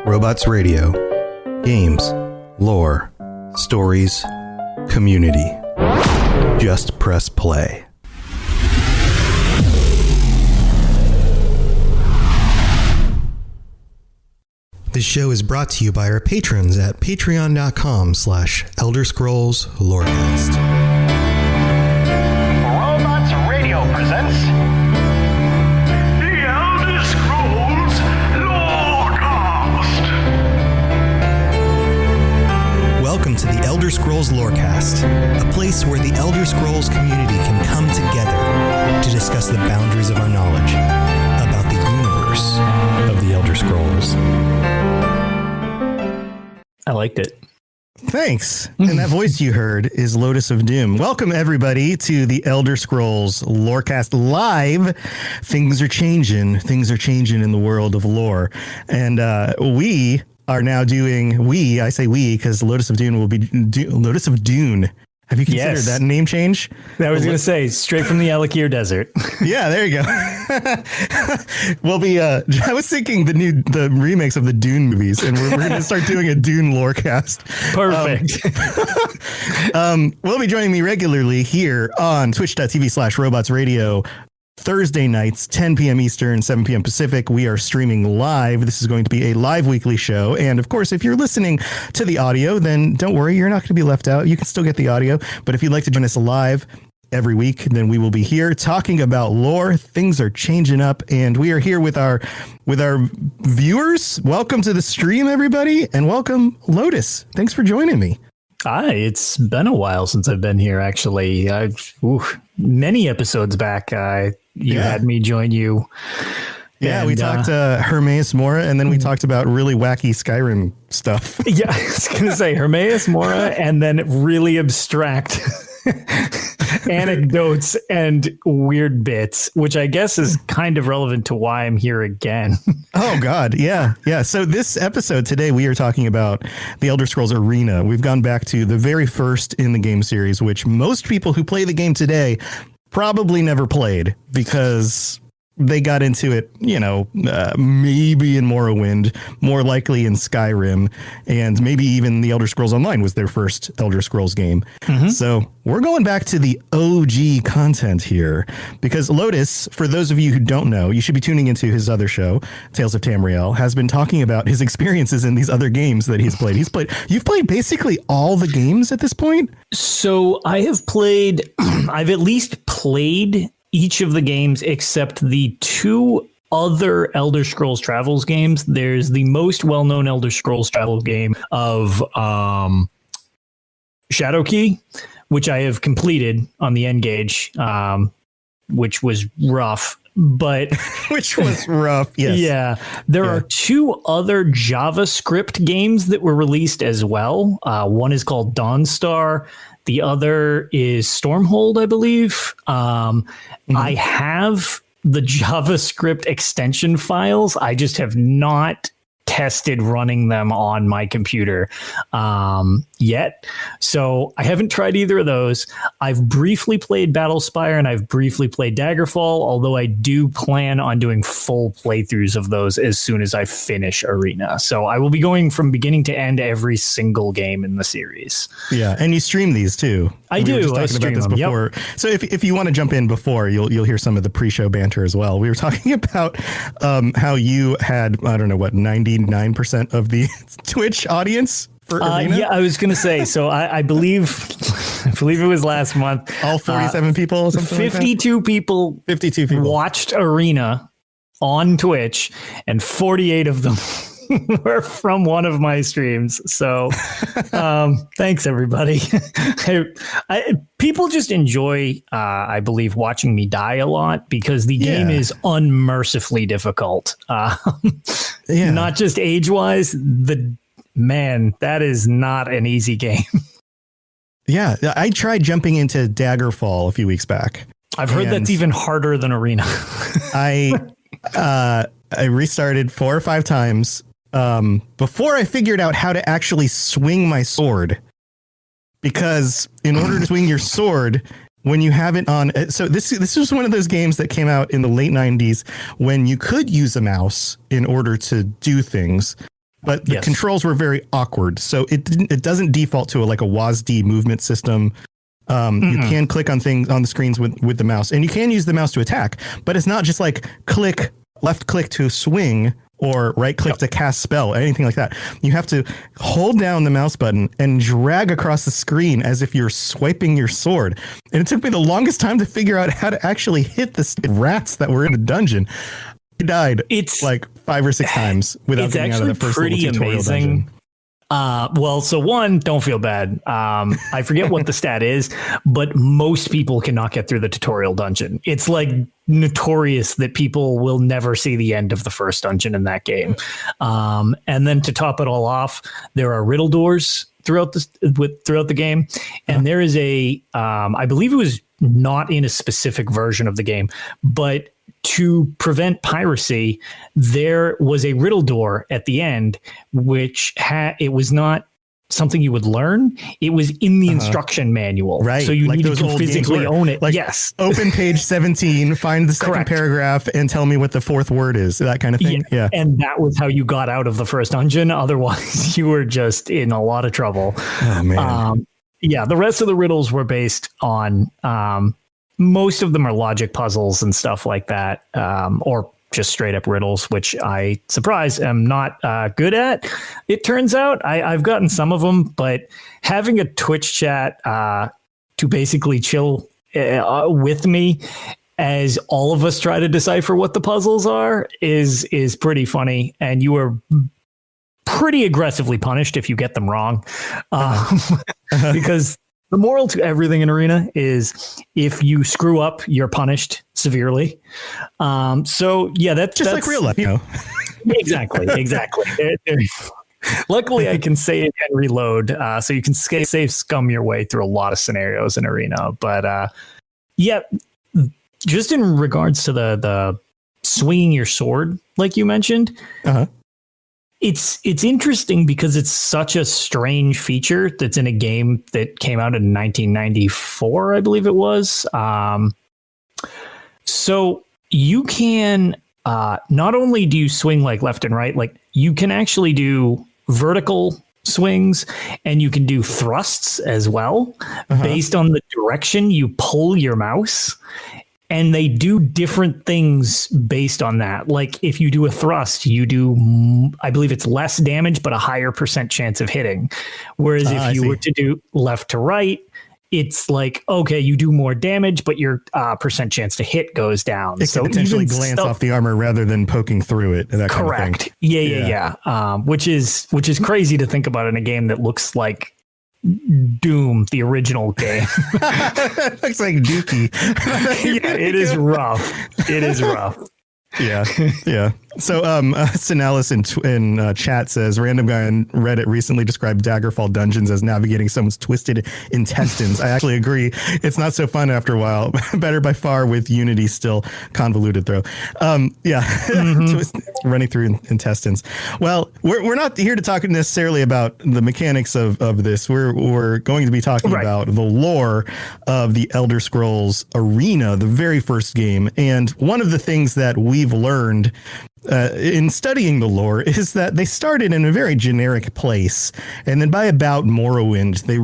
Robots Radio. Games, lore, stories, community. Just press play. This show is brought to you by our patrons at patreon.com/ElderScrollsLorecast. Robots Radio presents The Elder Scrolls Lorecast. Welcome to the Elder Scrolls Lorecast, a place where the Elder Scrolls community can come together to discuss the boundaries of our knowledge about the universe of the Elder Scrolls. I liked it. Thanks. And that voice you heard is Lotus of Doom. Welcome, everybody, to the Elder Scrolls Lorecast Live. Things are changing. Things are changing in the world of lore. And we are now doing, I say we, because Lotus of Dune will be Lotus of Dune. Have you considered that name change? I was going to say, straight from the Alakir Desert. Yeah, there you go. We'll be, I was thinking the remakes of the Dune movies, and we're going to start doing a Dune Lorecast. Perfect. Will be joining me regularly here on twitch.tv/robots radio. Thursday nights, 10 p.m. Eastern, 7 p.m. Pacific. We are streaming live. This is going to be a live weekly show. And of course, if you're listening to the audio, then don't worry, you're not going to be left out. You can still get the audio. But if you'd like to join us live every week, then we will be here talking about lore. Things are changing up, and we are here with our viewers. Welcome to the stream, everybody, and welcome, Lotus. Thanks for joining me. Hi, it's been a while since I've been here, actually. Many episodes back, you had me join you. Yeah, and we talked Hermaeus Mora, and then we talked about really wacky Skyrim stuff. Yeah, I was going to say Hermaeus Mora, and then really abstract anecdotes and weird bits, which I guess is kind of relevant to why I'm here again. Oh, God. Yeah. Yeah. So this episode today, we are talking about the Elder Scrolls Arena. We've gone back to the very first in the game series, which most people who play the game today probably never played because they got into it, maybe in Morrowind, more likely in Skyrim, and maybe even the Elder Scrolls Online was their first Elder Scrolls game. Mm-hmm. So we're going back to the OG content here because Lotus, for those of you who don't know, you should be tuning into his other show, Tales of Tamriel, has been talking about his experiences in these other games that he's played. You've played basically all the games at this point? So I've at least played each of the games except the two other Elder Scrolls Travels games. There's the most well-known Elder Scrolls Travel game of Shadowkey, which I have completed on the N-Gage, which was rough. But which was rough. Yes. Yeah. There are two other JavaScript games that were released as well. One is called Dawnstar. The other is Stormhold, I believe. I have the JavaScript extension files. I just have not tested running them on my computer yet. So I haven't tried either of those. I've briefly played Battlespire and I've briefly played Daggerfall, although I do plan on doing full playthroughs of those as soon as I finish Arena. So I will be going from beginning to end every single game in the series. Yeah, and you stream these too. I do. I stream about this before. Yep. So if you want to jump in before, you'll hear some of the pre-show banter as well. We were talking about how you had, 99% of the Twitch audience for Arena? Yeah, I was going to say, so I believe it was last month. All 47 people, something 52 like that? people 52 people watched Arena on Twitch, and 48 of them were from one of my streams. So thanks, everybody. People just enjoy, I believe, watching me die a lot because the game is unmercifully difficult. Not just age-wise, that is not an easy game. Yeah, I tried jumping into Daggerfall a few weeks back. I've heard that's even harder than Arena. I restarted 4 or 5 times before I figured out how to actually swing my sword. Because in order to swing your sword, when you have it on, so this was one of those games that came out in the late 90s when you could use a mouse in order to do things. but the controls were very awkward. So it doesn't default to like a WASD movement system. You can click on things on the screens with the mouse, and you can use the mouse to attack, but it's not just like left click to swing or right click to cast spell, anything like that. You have to hold down the mouse button and drag across the screen as if you're swiping your sword. And it took me the longest time to figure out how to actually hit the rats that were in the dungeon. I died like 5 or 6 times without getting out of the first little tutorial dungeon. Well, so one, don't feel bad. I forget what the stat is, but most people cannot get through the tutorial dungeon. It's like notorious that people will never see the end of the first dungeon in that game. And then to top it all off, there are riddle doors throughout the game, and there is I believe it was not in a specific version of the game, but to prevent piracy, there was a riddle door at the end, which it was not something you would learn. It was in the instruction manual. Right. So you like needed to physically own it. Like, yes. Open page 17, find the second paragraph and tell me what the fourth word is. That kind of thing. Yeah. And that was how you got out of the first dungeon. Otherwise, you were just in a lot of trouble. Oh, man. The rest of the riddles were based on... most of them are logic puzzles and stuff like that, or just straight up riddles, which I, surprise, am not good at. It turns out I've gotten some of them, but having a Twitch chat to basically chill with me as all of us try to decipher what the puzzles are is pretty funny. And you are pretty aggressively punished if you get them wrong, because the moral to everything in Arena is if you screw up, you're punished severely. So yeah, that's like real life, you know. Exactly. Luckily, I can save and reload, so you can save scum your way through a lot of scenarios in Arena. But just in regards to the swinging your sword, like you mentioned. It's interesting because it's such a strange feature that's in a game that came out in 1994, I believe it was. So you can not only do you swing like left and right, like you can actually do vertical swings and you can do thrusts as well based on the direction you pull your mouse. And they do different things based on that. Like if you do a thrust, you do, I believe it's less damage, but a higher % chance of hitting. Whereas if you were to do left to right, it's like, okay, you do more damage, but your % chance to hit goes down. It can potentially glance off the armor rather than poking through it. That correct. Kind of thing. Yeah. Which is crazy to think about in a game that looks like Doom, the original game. Looks like Dookie. Yeah, it is rough. Yeah. So Sinalis in chat says, random guy on Reddit recently described Daggerfall dungeons as navigating someone's twisted intestines. I actually agree. It's not so fun after a while. Better by far with Unity still convoluted though. Running through intestines. Well, we're not here to talk necessarily about the mechanics of this. We're going to be talking about the lore of the Elder Scrolls Arena, the very first game. And one of the things that we've learned in studying the lore is that they started in a very generic place, and then by about Morrowind, the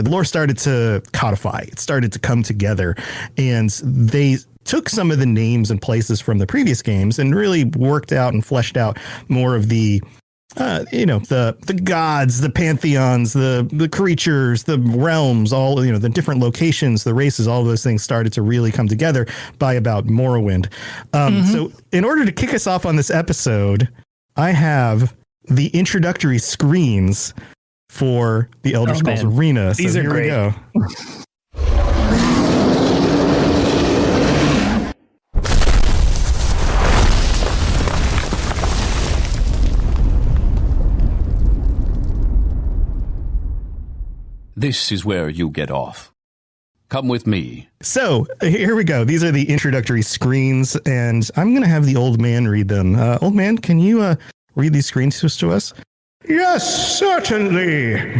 lore started to codify. It started to come together, and they took some of the names and places from the previous games and really worked out and fleshed out more of the the gods, the pantheons, the creatures, the realms, all, the different locations, the races, all of those things started to really come together by about Morrowind. So in order to kick us off on this episode, I have the introductory screens for the Elder Scrolls Arena. These are great. Here we go. This is where you get off. Come with me. So here we go. These are the introductory screens, and I'm going to have the old man read them. Old man, can you read these screens to us? Yes, certainly.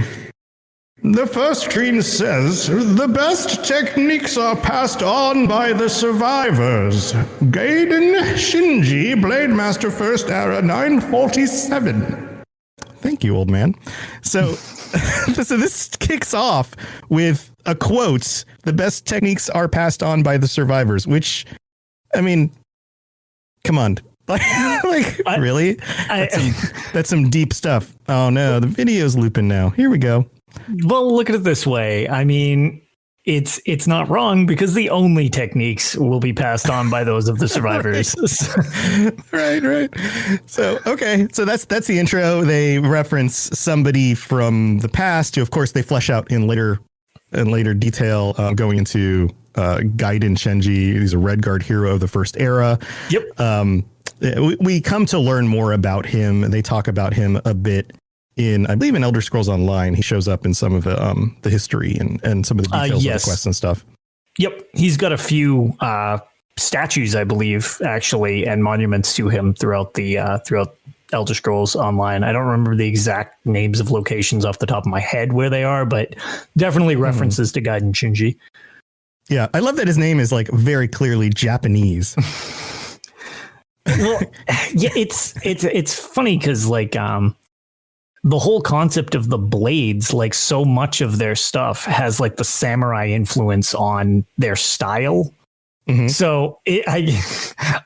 The first screen says, the best techniques are passed on by the survivors. Gaiden Shinji, Blade Master First Era 947. Thank you, old man. So, so this kicks off with a quote: "The best techniques are passed on by the survivors." Which, I mean, come on, really? That's some deep stuff. Oh no, the video's looping now. Here we go. Well, look at it this way. I mean, it's not wrong because the only techniques will be passed on by those of the survivors. Right. So, okay. So that's the intro. They reference somebody from the past who, of course, they flesh out in later detail, going into Gaiden Shenji. He's a Red Guard hero of the first era. Yep. We come to learn more about him. They talk about him a bit in, I believe, in Elder Scrolls Online. He shows up in some of the history and some of the details of the quests and stuff. Yep. He's got a few statues, I believe, actually, and monuments to him throughout Elder Scrolls Online. I don't remember the exact names of locations off the top of my head where they are, but definitely references to Gaiden Shinji. Yeah, I love that his name is like very clearly Japanese. Well, yeah, it's funny because like the whole concept of the blades, like so much of their stuff has like the samurai influence on their style. Mm-hmm. So I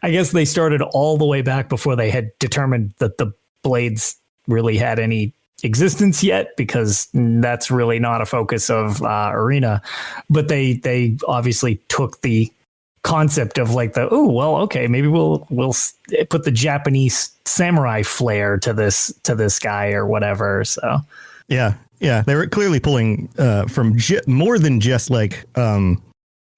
guess they started all the way back before they had determined that the blades really had any existence yet, because that's really not a focus of Arena. But they obviously took the concept of like maybe we'll put the Japanese samurai flair to this guy or whatever. So yeah, they were clearly pulling from more than just like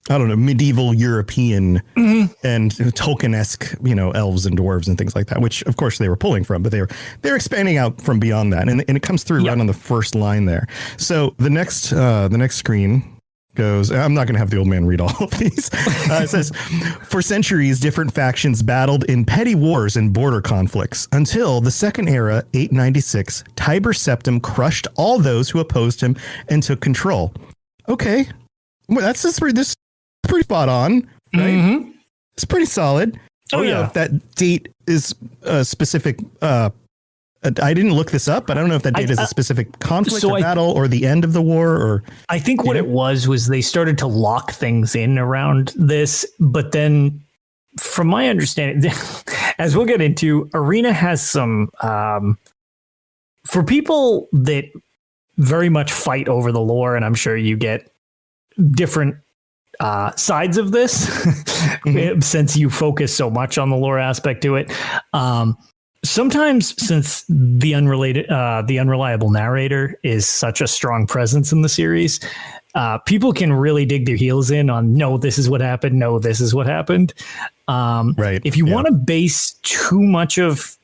I don't know, medieval European and Tolkien-esque, elves and dwarves and things like that, which of course they were pulling from, but they're expanding out from beyond that, and it comes through right on the first line there. So the next screen goes, I'm not going to have the old man read all of these. It says, for centuries, different factions battled in petty wars and border conflicts until the Second Era, 896, Tiber Septim crushed all those who opposed him and took control. Okay. Well, this is pretty spot on, right? Mm-hmm. It's pretty solid. I don't know if that date is specific. I didn't look this up, but I don't know if that date is a specific conflict or battle or the end of the war. Or I think what it was they started to lock things in around this. But then from my understanding, as we'll get into, Arena has some for people that very much fight over the lore. And I'm sure you get different sides of this since you focus so much on the lore aspect to it. Sometimes, since the unreliable narrator is such a strong presence in the series, people can really dig their heels in on, no, this is what happened. No, this is what happened. Right. If you want to base too much of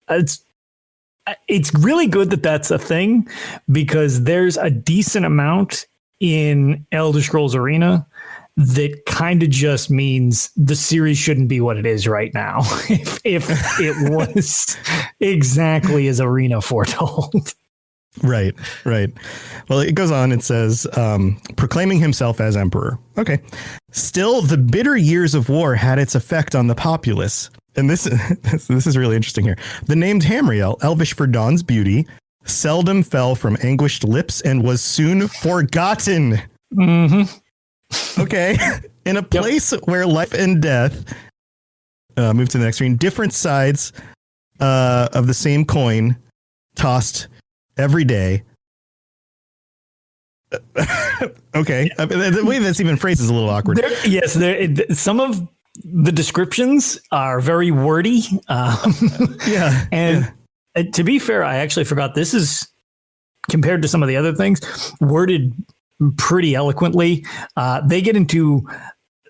it's really good that that's a thing, because there's a decent amount in Elder Scrolls Arena that kind of just means the series shouldn't be what it is right now. if it was exactly as Arena foretold. Right. Well, it goes on. It says, proclaiming himself as emperor. Okay. Still, the bitter years of war had its effect on the populace. And this is really interesting here. The name Tamriel, Elvish for dawn's beauty, seldom fell from anguished lips and was soon forgotten. Mm-hmm. Okay. In a place where life and death, move to the next screen, different sides of the same coin tossed every day. Okay. The way that's even phrased is a little awkward. Some of the descriptions are very wordy. And to be fair, I actually forgot, this is, compared to some of the other things, worded pretty eloquently. They get into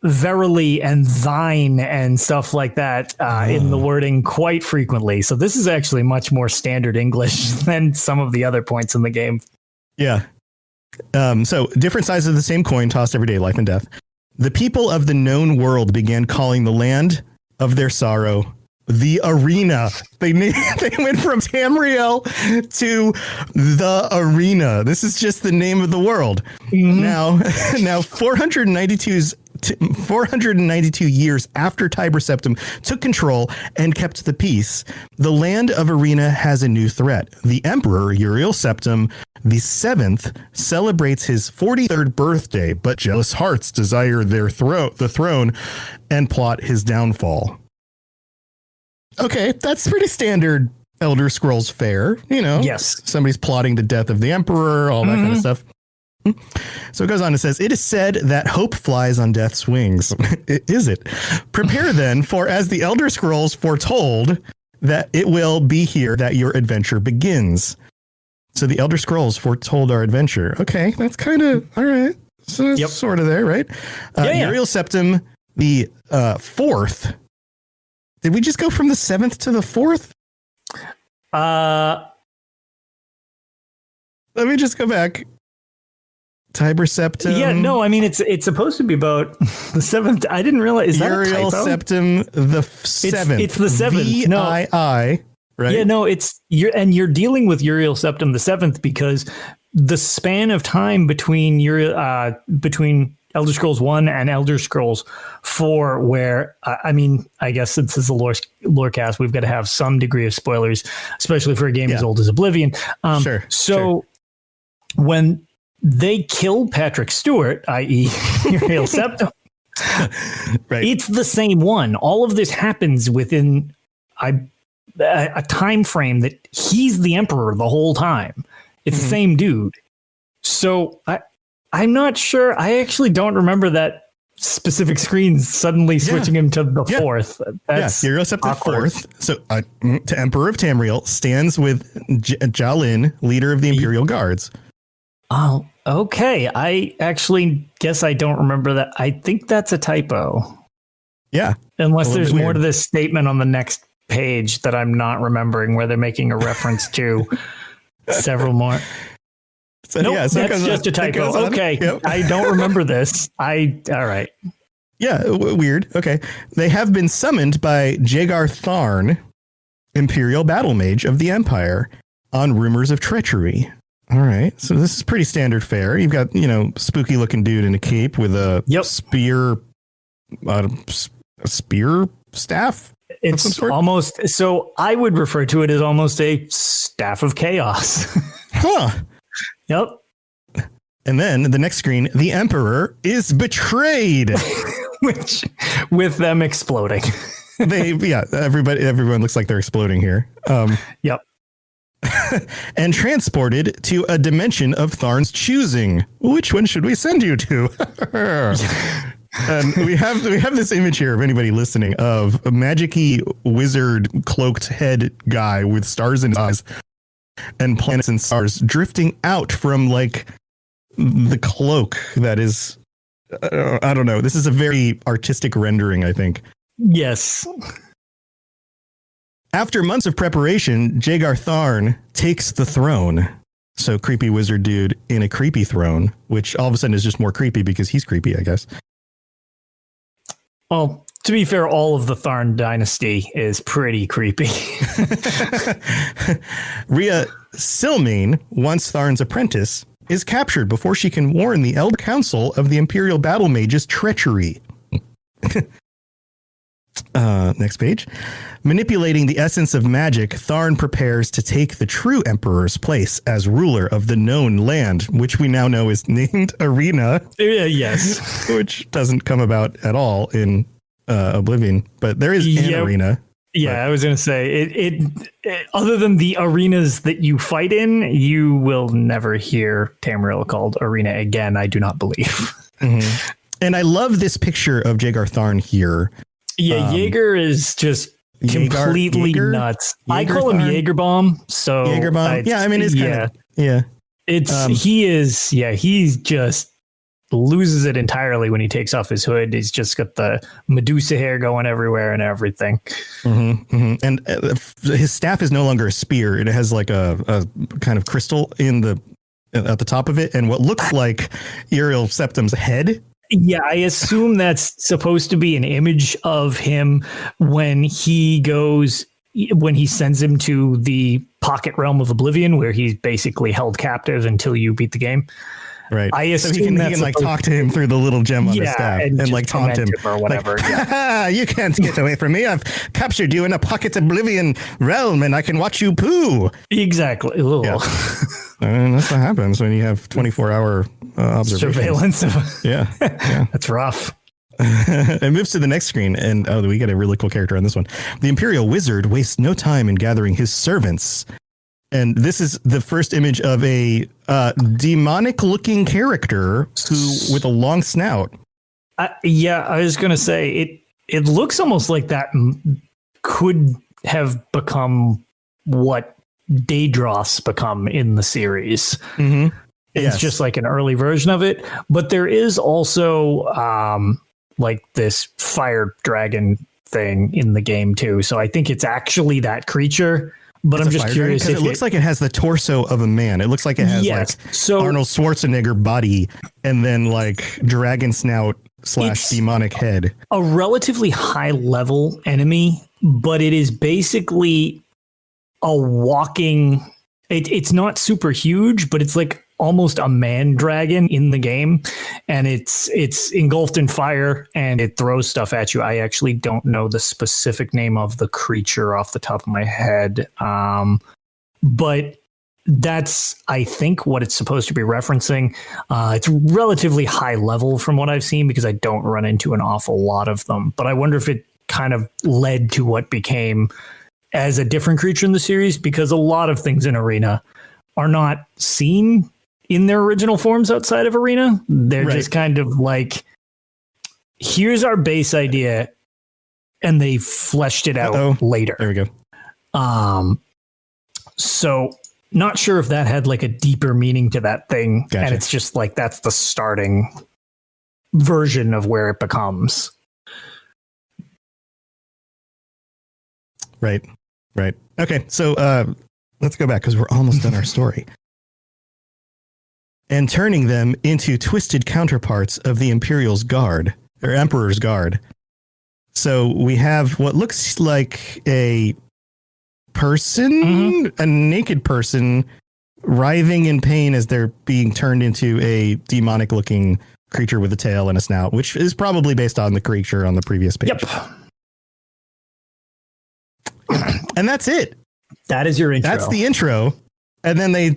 verily and thine and stuff like that in the wording quite frequently. So this is actually much more standard English than some of the other points in the game. Yeah. So different sides of the same coin tossed every day, life and death. The people of the known world began calling the land of their sorrow the Arena. They went from Tamriel to the Arena. This is just the name of the world. Mm-hmm. Now 492's 492 years after Tiber Septim took control and kept the peace, the land of Arena has a new threat. The Emperor, Uriel Septim the Seventh, celebrates his 43rd birthday, but jealous hearts desire the throne and plot his downfall. Okay, that's pretty standard Elder Scrolls fare, you know. Yes. Somebody's plotting the death of the Emperor, all that kind of stuff. So it goes on and says, it is said that hope flies on death's wings. Is it? Prepare then, for as the Elder Scrolls foretold, that it will be here that your adventure begins. So the Elder Scrolls foretold our adventure. Okay, that's kind of, all right. So that's sort of there, right? Uriel Septim the 4th. Did we just go from the 7th to the 4th? Let me just go back. Tiber Septim. Yeah, no, I mean, it's supposed to be about the 7th. I didn't realize. Is that Uriel a typo? Septim the 7th. It's the 7th. VII, right? Yeah, no, you're dealing with Uriel Septim the 7th because the span of time between Elder Scrolls 1 and Elder Scrolls 4, where, I mean, I guess since this is a lore cast, we've got to have some degree of spoilers, especially for a game as old as Oblivion. So when they killed Patrick Stewart, i.e. Uriel Septim, right. It's the same one. All of this happens within a time frame that he's the Emperor the whole time. It's the same dude. So I'm not sure. I actually don't remember that specific screen suddenly switching him to the 4th. That's Uriel Septim 4th. So to Emperor of Tamriel stands with Jalin, leader of the Imperial Guards. Oh, okay. I actually guess I don't remember that. I think that's a typo. Yeah. Unless there's more to this statement on the next page that I'm not remembering, where they're making a reference to several more. So, nope, yeah, so that's just a typo. Okay. Yep. I don't remember this. All right. Yeah, weird. Okay. They have been summoned by Jagar Tharn, Imperial Battle Mage of the Empire, on rumors of treachery. All right. So this is pretty standard fare. You've got, spooky looking dude in a cape with a spear, a spear staff. It's almost, so I would refer to it as almost a staff of chaos. Huh. Yep. And then the next screen, the Emperor is betrayed. Which, with them exploding. Everyone looks like they're exploding here. Yep. And transported to a dimension of Tharn's choosing. Which one should we send you to? And we have this image here of anybody listening of a magic-y wizard cloaked head guy with stars in his eyes and planets and stars drifting out from like the cloak that is, I don't know. This is a very artistic rendering, I think. Yes. After months of preparation, Jagar Tharn takes the throne. So creepy wizard dude in a creepy throne, which all of a sudden is just more creepy because he's creepy, I guess. Well, to be fair, all of the Tharn dynasty is pretty creepy. Rhea Silmane, once Tharn's apprentice, is captured before she can warn the Elder Council of the Imperial Battle Mage's treachery. Next page. Manipulating the essence of magic, Tharn prepares to take the true Emperor's place as ruler of the known land, which we now know is named Arena. Yes. Which doesn't come about at all in Oblivion, but there is an arena. Yeah, I was going to say, it other than the arenas that you fight in, you will never hear Tamriel called Arena again, I do not believe. Mm-hmm. And I love this picture of Jagar Tharn here. Yeah, Jaeger is just completely nuts. I call him Jaegerbomb. So Jaegerbomb. Yeah, I mean, it's kind of, yeah. It's he just loses it entirely when he takes off his hood. He's just got the Medusa hair going everywhere and everything. Mm-hmm, mm-hmm. And his staff is no longer a spear. It has like a kind of crystal at the top of it, and what looks like Uriel Septim's head. Yeah, I assume that's supposed to be an image of him when he sends him to the pocket realm of Oblivion, where he's basically held captive until you beat the game. Right. I so assume he can like talk to him through the little gem on his staff and just like taunt him or whatever. Like, you can't get away from me. I've captured you in a pocket oblivion realm and I can watch you poo. Exactly. Yeah. And that's what happens when you have 24-hour observation. Surveillance. Yeah. That's rough. It moves to the next screen, and we get a really cool character on this one. The Imperial Wizard wastes no time in gathering his servants. And this is the first image of a demonic-looking character with a long snout. I was going to say, it looks almost like that could have become what Daedroth's become in the series. Mm-hmm. It's just like an early version of it. But there is also like this fire dragon thing in the game too. So I think it's actually that creature. But I'm just curious because it looks like it has the torso of a man. It looks like it has like Arnold Schwarzenegger body and then like dragon snout / demonic head. A relatively high level enemy, but it is basically a walking. It's not super huge, but it's like almost a man dragon in the game, and it's engulfed in fire and it throws stuff at you. I actually don't know the specific name of the creature off the top of my head, but that's, I think, what it's supposed to be referencing. It's relatively high level from what I've seen because I don't run into an awful lot of them, but I wonder if it kind of led to what became as a different creature in the series, because a lot of things in Arena are not seen in their original forms outside of Arena. They're just kind of like, here's our base idea, and they fleshed it out later. There we go. So not sure if that had like a deeper meaning to that thing. Gotcha. And it's just like, that's the starting version of where it becomes. Right. Okay. So let's go back because we're almost done our story. And turning them into twisted counterparts of the Imperial's Guard, or Emperor's Guard. So we have what looks like a person, a naked person, writhing in pain as they're being turned into a demonic-looking creature with a tail and a snout, which is probably based on the creature on the previous page. Yep. And that's it. That is your intro. That's the intro. And then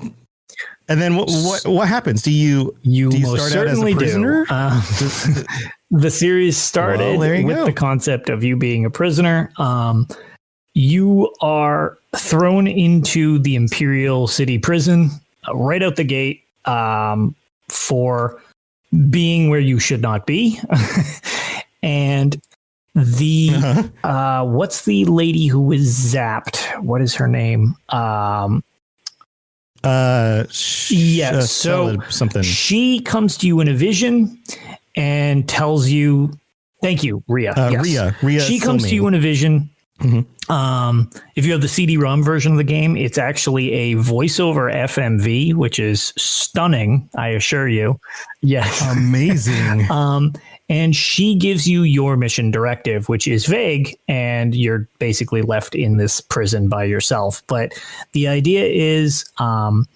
what happens? Do you most start out as a prisoner? The series started with the concept of you being a prisoner. You are thrown into the Imperial City prison right out the gate for being where you should not be. And what's the lady who was zapped? What is her name? So something. She comes to you in a vision and tells you, thank you, Rhea. Rhea. She comes to you in a vision. Mm-hmm. If you have the CD-ROM version of the game, it's actually a voiceover FMV, which is stunning, I assure you. Yes. Amazing. And she gives you your mission directive, which is vague, and you're basically left in this prison by yourself. But the idea is the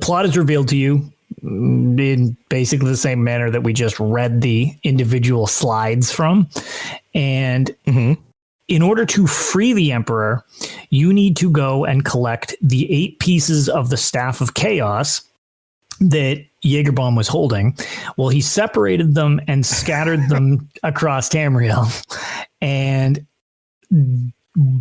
plot is revealed to you in basically the same manner that we just read the individual slides from. And in order to free the Emperor, you need to go and collect the 8 pieces of the Staff of Chaos that Jägerbaum was holding. Well, he separated them and scattered them across Tamriel. And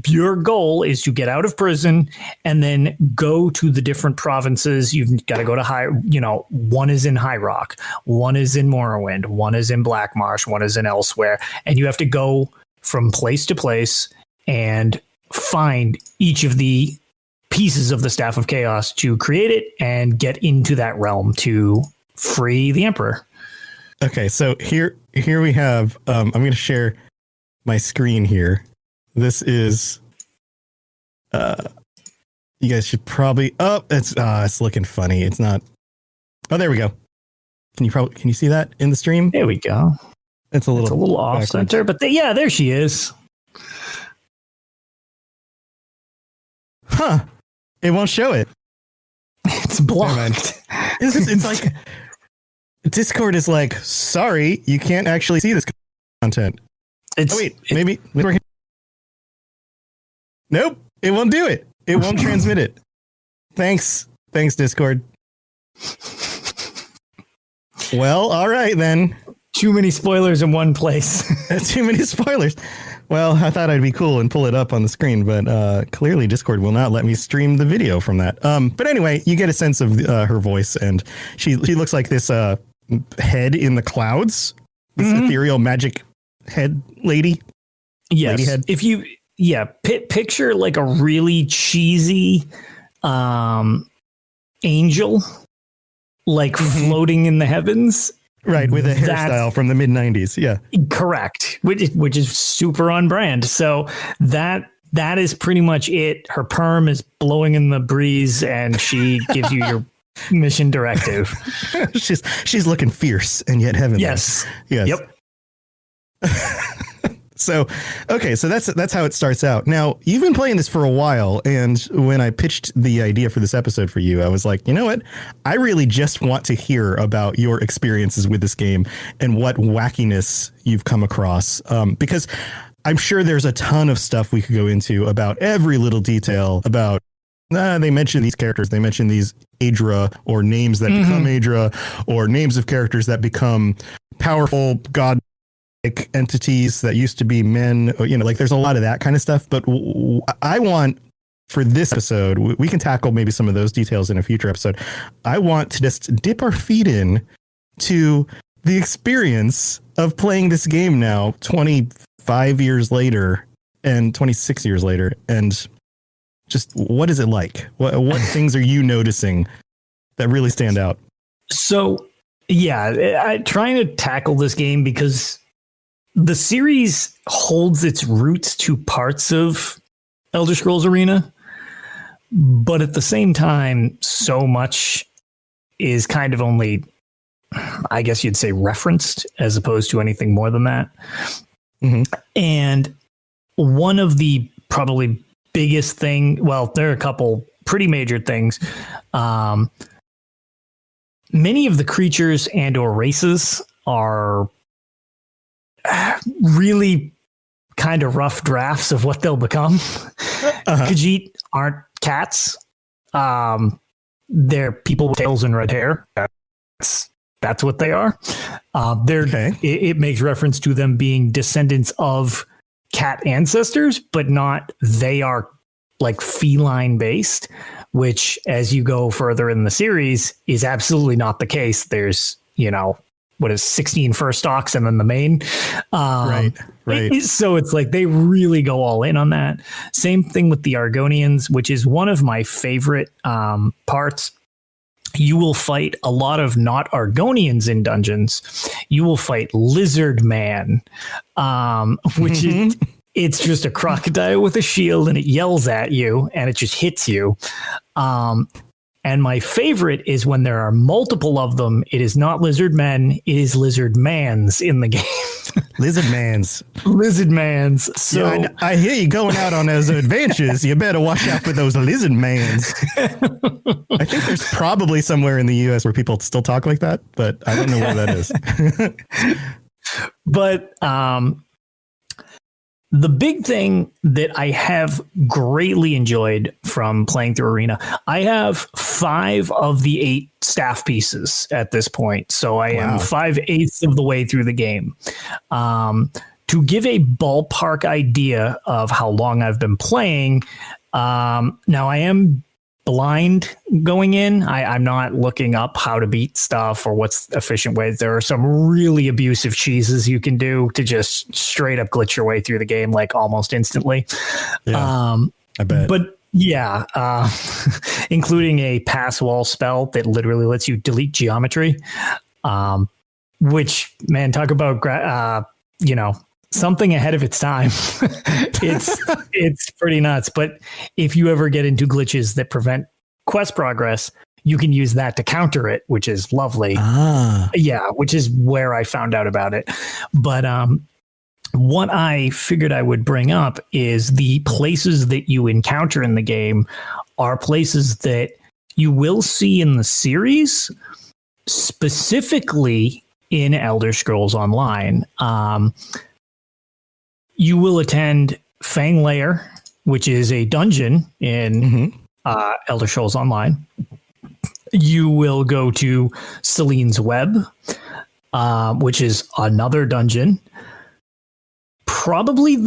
your goal is to get out of prison and then go to the different provinces. You've got to go to one is in High Rock, one is in Morrowind, one is in Black Marsh, one is in elsewhere. And you have to go from place to place and find each of the pieces of the Staff of Chaos to create it and get into that realm to free the Emperor. Okay, so here we have, I'm going to share my screen here. This is, you guys should probably, it's looking funny. It's not, there we go. Can you see that in the stream? There we go. It's a little off center, but there she is. Huh. It won't show it. It's blocked. It's like Discord is like, sorry, you can't actually see this content. Maybe. Nope, it won't do it. It won't transmit it. Thanks, Discord. Well, all right then. Too many spoilers in one place. Too many spoilers. Well, I thought I'd be cool and pull it up on the screen, but clearly Discord will not let me stream the video from that. But anyway, you get a sense of her voice, and she looks like this head in the clouds, this ethereal magic head lady. Yes. Lady head. If you picture like a really cheesy angel, like floating in the heavens. Right, with a hairstyle from the mid-90s. Yeah. Correct. Which is super on brand. So that is pretty much it. Her perm is blowing in the breeze, and she gives you your mission directive. She's looking fierce and yet heavenly. Yes. Yep. So that's how it starts out. Now, you've been playing this for a while, and when I pitched the idea for this episode for you, I was like, you know what? I really just want to hear about your experiences with this game and what wackiness you've come across, because I'm sure there's a ton of stuff we could go into about every little detail about. They mention these characters. They mention these Aedra, or names that become Aedra, or names of characters that become powerful god entities that used to be men, like there's a lot of that kind of stuff. But I want, for this episode, we can tackle maybe some of those details in a future episode. I want to just dip our feet in to the experience of playing this game now 25 years later and 26 years later. And just what is it like? What things are you noticing that really stand out? So, I'm trying to tackle this game because the series holds its roots to parts of Elder Scrolls Arena, but at the same time, so much is kind of only, I guess you'd say, referenced as opposed to anything more than that. And one of the probably biggest there are a couple pretty major things. Many of the creatures and or races are really kind of rough drafts of what they'll become. Khajiit aren't cats. They're people with tails and red hair. That's what they are. It makes reference to them being descendants of cat ancestors, but not, they are like feline based, which as you go further in the series is absolutely not the case. There's, 16 first stocks and then the main. Right. So it's like they really go all in on that. Same thing with the Argonians, which is one of my favorite parts. You will fight a lot of not Argonians in dungeons. You will fight Lizard Man, which is, it's just a crocodile with a shield, and it yells at you and it just hits you. And my favorite is when there are multiple of them. It is not lizard men, it is lizard mans in the game. Lizard mans. So yeah, I hear you going out on those adventures. You better watch out for those lizard mans. I think there's probably somewhere in the US where people still talk like that, but I don't know where that is. But the big thing that I have greatly enjoyed from playing through Arena, I have 5 of the 8 staff pieces at this point. So I am 5/8 of the way through the game. To give a ballpark idea of how long I've been playing, now I am blind going in. I'm not looking up how to beat stuff or what's efficient ways. There are some really abusive cheeses you can do to just straight up glitch your way through the game like almost instantly. Yeah, I bet. But including a pass wall spell that literally lets you delete geometry, which, man, talk about something ahead of its time. It's pretty nuts. But if you ever get into glitches that prevent quest progress, you can use that to counter it, which is lovely. Which is where I found out about it. But what I figured I would bring up is the places that you encounter in the game are places that you will see in the series, specifically in Elder Scrolls Online, you will attend Fang Lair, which is a dungeon in Elder Scrolls Online. You will go to Selene's Web, which is another dungeon. Probably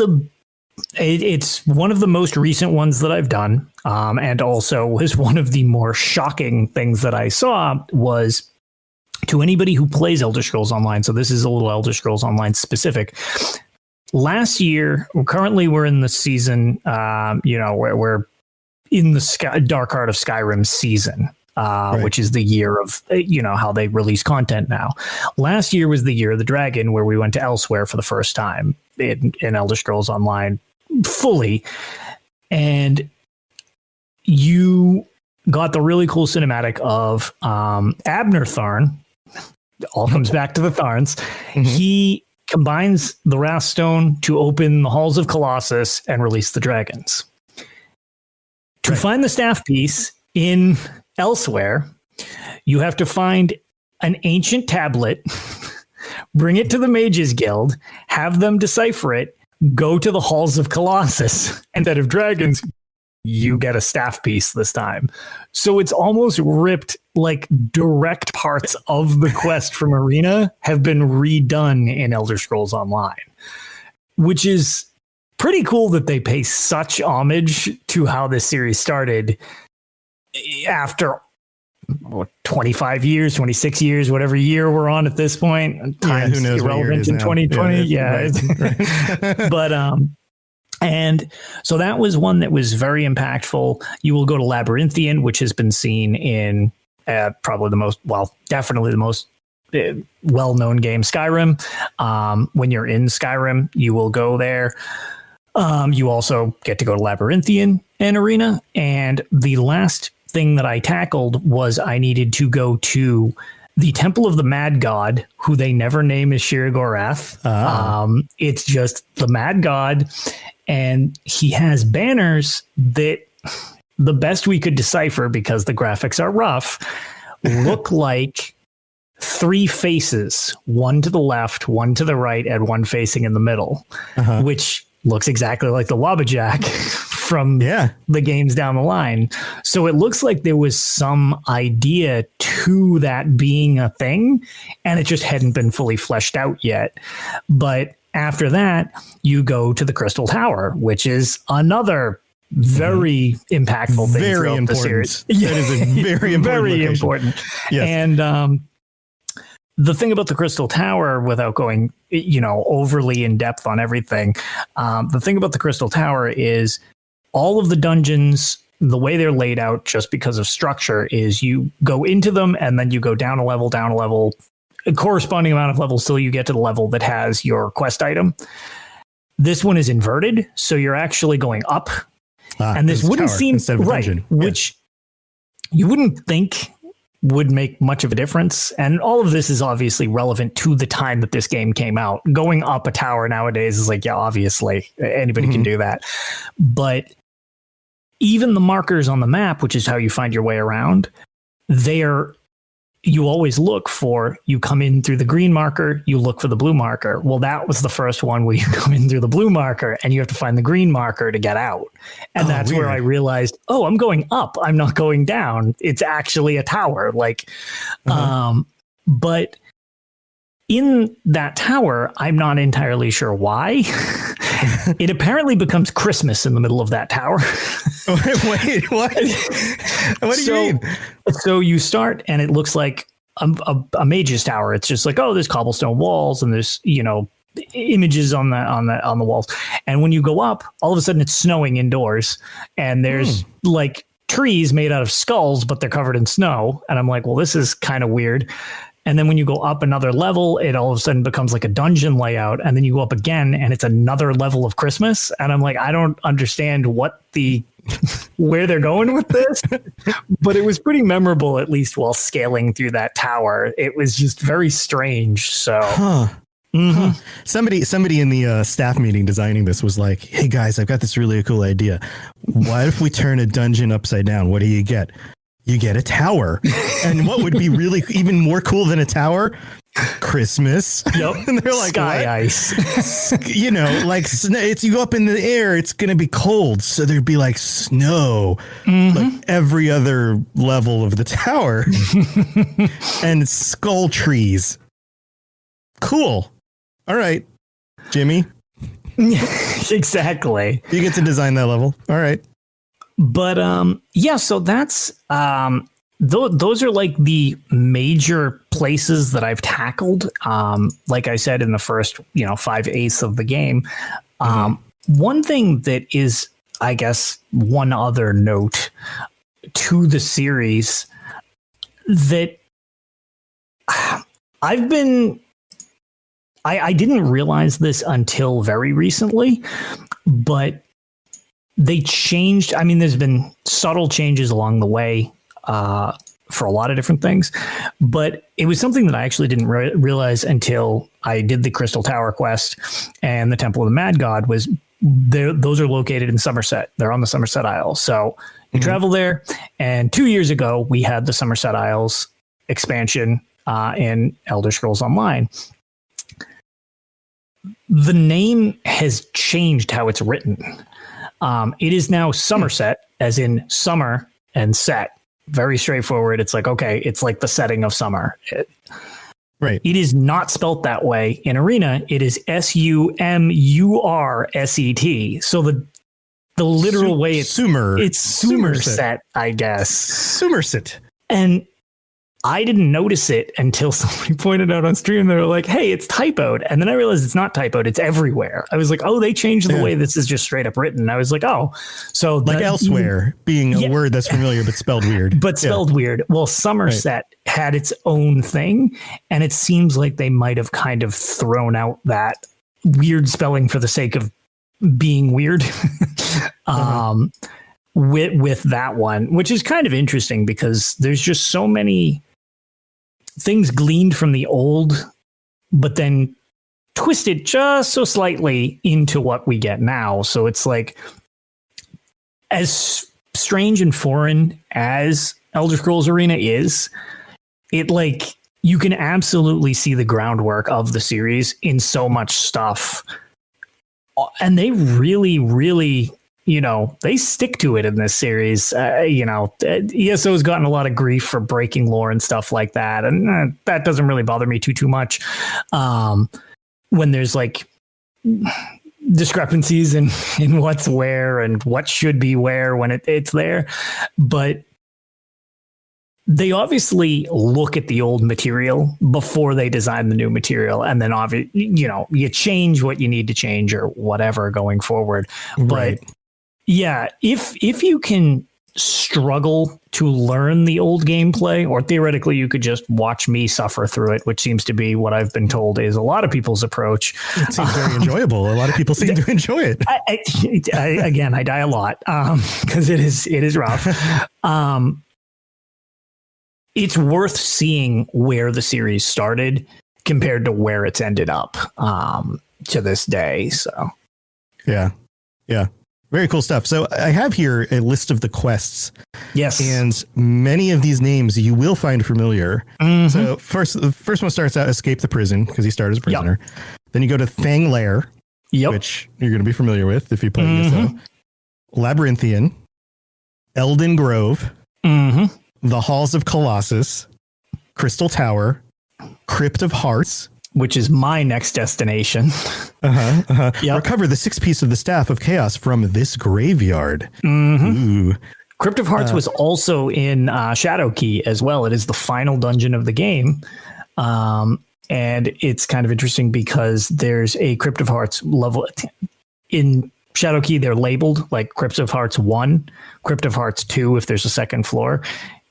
it's one of the most recent ones that I've done, and also was one of the more shocking things that I saw was to anybody who plays Elder Scrolls Online. So this is a little Elder Scrolls Online specific. Last year, currently we're in the season, we're in the Dark Heart of Skyrim season, which is the year of, how they release content now. Last year was the year of the dragon, where we went to Elsewhere for the first time in Elder Scrolls Online fully. And you got the really cool cinematic of Abner Tharn. All comes back to the Tharns. He combines the Wrathstone to open the halls of Colossus and release the dragons. To find the staff piece in Elsewhere, you have to find an ancient tablet, bring it to the Mages Guild, have them decipher it, go to the halls of Colossus, and instead of dragons, you get a staff piece this time. So it's almost ripped, like direct parts of the quest from Arena have been redone in Elder Scrolls Online, which is pretty cool that they pay such homage to how this series started after 25 years, 26 years, whatever year we're on at this point. Time's who knows irrelevant in 2020. Right. But and so that was one that was very impactful. You will go to Labyrinthian, which has been seen in probably the most, definitely the most well-known game, Skyrim. When you're in Skyrim, you will go there. You also get to go to Labyrinthian and Arena. And the last thing that I tackled was I needed to go to the Temple of the Mad God, who they never name as Shirigorath. It's just the Mad God. And he has banners that, the best we could decipher, because the graphics are rough, look like three faces, one to the left, one to the right, and one facing in the middle, which looks exactly like the Wabbajack from the games down the line. So it looks like there was some idea to that being a thing, and it just hadn't been fully fleshed out yet. But after that, you go to the Crystal Tower, which is another very impactful thing throughout the series. That is a very important very important. Yes. And the thing about the Crystal Tower, without going, overly in depth on everything, the thing about the Crystal Tower is all of the dungeons, the way they're laid out, just because of structure, is you go into them and then you go down a level, a corresponding amount of levels till you get to the level that has your quest item. This one is inverted, so you're actually going up. And this wouldn't seem right, which you wouldn't think would make much of a difference. And all of this is obviously relevant to the time that this game came out. Going up a tower nowadays is like, obviously anybody can do that. But even the markers on the map, which is how you find your way around, you always look for, you come in through the green marker, you look for the blue marker. Well, that was the first one where you come in through the blue marker and you have to find the green marker to get out. And that's weird. Where I realized, I'm going up. I'm not going down. It's actually a tower. But in that tower, I'm not entirely sure why. It apparently becomes Christmas in the middle of that tower. Wait, what? What do you mean? So you start and it looks like a mage's tower. It's just like, there's cobblestone walls and there's, images on the walls. And when you go up, all of a sudden it's snowing indoors and there's like trees made out of skulls, but they're covered in snow. And I'm like, well, this is kind of weird. And then when you go up another level, it all of a sudden becomes like a dungeon layout. And then you go up again and it's another level of Christmas. And I'm like, I don't understand where they're going with this, but it was pretty memorable, at least while scaling through that tower. It was just very strange. So somebody in the staff meeting designing this was like, hey guys, I've got this really cool idea. What if we turn a dungeon upside down? What do you get? you get a tower. And what would be really even more cool than a tower? Christmas. Yep. And they're like, Sky what? ice. You know, like it's you go up in the air, it's going to be cold. So there'd be like snow, like every other level of the tower and skull trees. Cool. All right, Jimmy. Exactly. You get to design that level. All right. But yeah, so that's those are like the major places that I've tackled. Like I said in the first, 5/8 of the game. One thing that is, I guess, one other note to the series that I didn't realize this until very recently, but they changed. I mean, there's been subtle changes along the way for a lot of different things, but it was something that I actually didn't realize until I did the Crystal Tower quest and the Temple of the Mad God. Was those are located in Somerset. They're on the Somerset Isles. So you travel there, and 2 years ago we had the Somerset Isles expansion in Elder Scrolls Online. The name has changed how it's written. It is now Somerset, as in summer and set. Very straightforward. It's like, okay, it's like the setting of summer. Right. It is not spelt that way in Arena. It is Sumurset. So the literal way it's Somerset, I guess. Somerset. And I didn't notice it until somebody pointed out on stream. They were like, hey, it's typoed. And then I realized it's not typoed. It's everywhere. I was like, oh, they changed the way this is just straight up written. I was like, oh, so like elsewhere being a word that's familiar, but spelled weird. But spelled weird. Well, Somerset had its own thing. And it seems like they might have kind of thrown out that weird spelling for the sake of being weird. With that one, which is kind of interesting because there's just so many things gleaned from the old, but then twisted just so slightly into what we get now. So it's like, as strange and foreign as Elder Scrolls Arena is, it like you can absolutely see the groundwork of the series in so much stuff. And they really, really, they stick to it in this series. ESO has gotten a lot of grief for breaking lore and stuff like that. And that doesn't really bother me too much. When there's like discrepancies in what's where and what should be where when it's there. But they obviously look at the old material before they design the new material. And then you change what you need to change or whatever going forward. Right. But yeah, if you can struggle to learn the old gameplay, or theoretically you could just watch me suffer through it, which seems to be what I've been told is a lot of people's approach. It seems very enjoyable. A lot of people seem to enjoy it. I die a lot because it is rough. It's worth seeing where the series started compared to where it's ended up to this day. So yeah. Very cool stuff. So I have here a list of the quests. Yes. And many of these names you will find familiar. So the first one starts out Escape the Prison, because he started as a prisoner. Yep. Then you go to Fang Lair, which you're going to be familiar with if you play ESO. Labyrinthian, Elden Grove, The Halls of Colossus, Crystal Tower, Crypt of Hearts, which is my next destination. Yep. Recover the 6 piece of the Staff of Chaos from this graveyard. Ooh. Crypt of Hearts was also in Shadow Key as well. It is the final dungeon of the game. And it's kind of interesting because there's a Crypt of Hearts level in Shadow Key. They're labeled like Crypt of Hearts 1, Crypt of Hearts 2 if there's a second floor,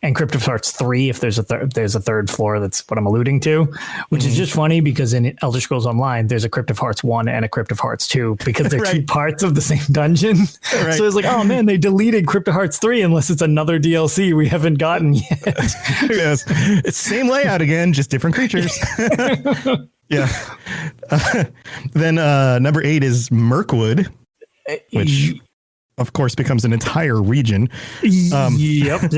and Crypt of Hearts 3 if there's a third floor. That's what I'm alluding to, which is just funny because in Elder Scrolls Online there's a Crypt of Hearts 1 and a Crypt of Hearts 2 because they're two parts of the same dungeon. Right. So it's like, oh man, they deleted Crypt of Hearts 3 unless it's another DLC we haven't gotten yet. Yes. It's same layout again, just different creatures. Yeah. Then number 8 is Mirkwood, which of course becomes an entire region. Yep.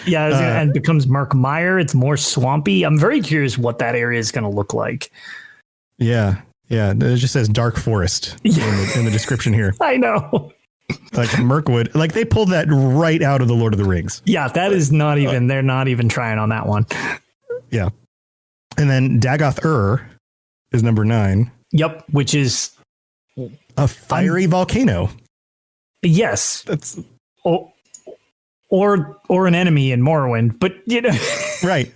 Yeah, and becomes Mark Meyer. It's more swampy. I'm very curious what that area is going to look like. Yeah. Yeah. It just says dark forest in the description here. I know. Like Mirkwood. Like they pulled that right out of the Lord of the Rings. Yeah, that is not even, they're not even trying on that one. Yeah. And then Dagoth is number 9. Yep, which is a fiery volcano. Yes. That's or an enemy in Morrowind, but you know. Right.